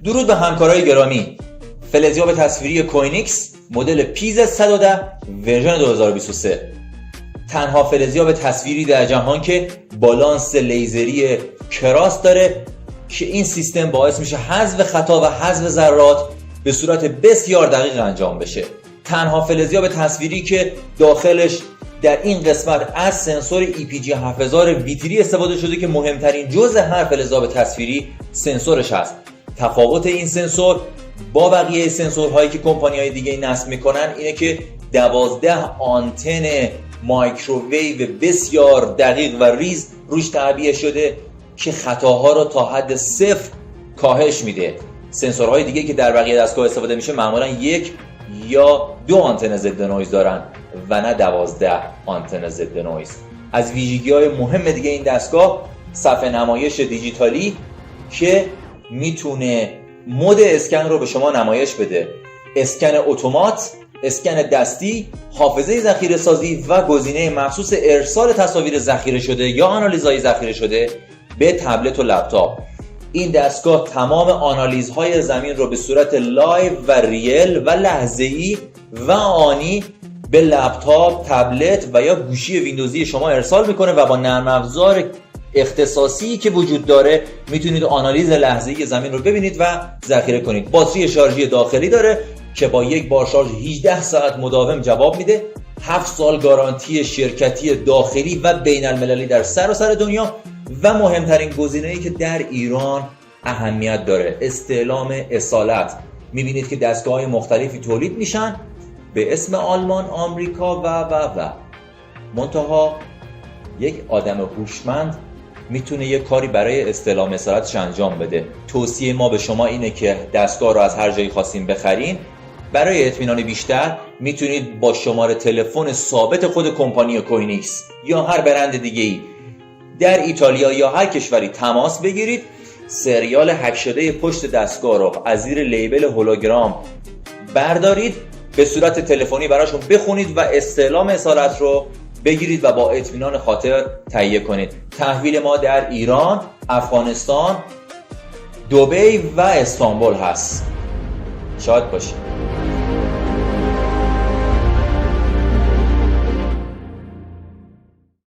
درود به همکارای گرامی. فلزیاب تصویری کوینیکس مدل پیز 110 ورژن 2023 تنها فلزیاب تصویری در جهان که بالانس لیزری کراس داره که این سیستم باعث میشه حذف خطا و حذف ذرات به صورت بسیار دقیق انجام بشه. تنها فلزیاب تصویری که داخلش در این قسمت از سنسور EPG 7000 ویتری استفاده شده که مهمترین جزء هر فلزیاب تصویری سنسورش هست. تفاوت این سنسور با بقیه سنسورهایی که کمپانی‌های دیگه نصب میکنن اینه که 12 آنتن مایکروویو بسیار دقیق و ریز روش تعبیه شده که خطاها رو تا حد صفر کاهش میده. سنسورهای دیگه که در بقیه دستگاه استفاده میشه معمولا 1 یا 2 آنتن ضد نویز دارن و نه 12 آنتن ضد نویز. از ویژگی‌های مهم دیگه این دستگاه صفحه نمایش دیجیتالی که میتونه مود اسکن رو به شما نمایش بده. اسکن اتومات، اسکن دستی، حافظه ذخیره سازی و گزینه مخصوص ارسال تصاویر ذخیره شده یا آنالیزهای ذخیره شده به تبلت و لپتاپ. این دستگاه تمام آنالیزهای زمین رو به صورت لایو و ریل و لحظه‌ای و آنی به لپتاپ، تبلت و یا گوشی ویندوزی شما ارسال میکنه و با نرم افزار اختصاصی که وجود داره میتونید آنالیز لحظه‌ای زمین رو ببینید و ذخیره کنید. باتری شارژی داخلی داره که با یک بار شارژ 18 ساعت مداوم جواب میده. 7 سال گارانتی شرکتی داخلی و بین المللی در سراسر دنیا و مهمترین گزینه‌ای که در ایران اهمیت داره استعلام اصالت. میبینید که دستگاه‌های مختلفی تولید میشن به اسم آلمان، آمریکا و منتها یک آدم هوشمند میتونه یک کاری برای استعلام اصالتش انجام بده. توصیه ما به شما اینه که دستگاه رو از هر جایی خواستین بخرین. برای اطمینان بیشتر میتونید با شماره تلفن ثابت خود کمپانی کوینیکس یا هر برند دیگه‌ای در ایتالیا یا هر کشوری تماس بگیرید. سریال هک شده پشت دستگاه رو از زیر لیبل هولوگرام بردارید، به صورت تلفنی براشون بخونید و استعلام اصالت رو بگیرید و با اطمینان خاطر تهیه کنید. تحویل ما در ایران، افغانستان، دبی و استانبول هست. شاد باشید.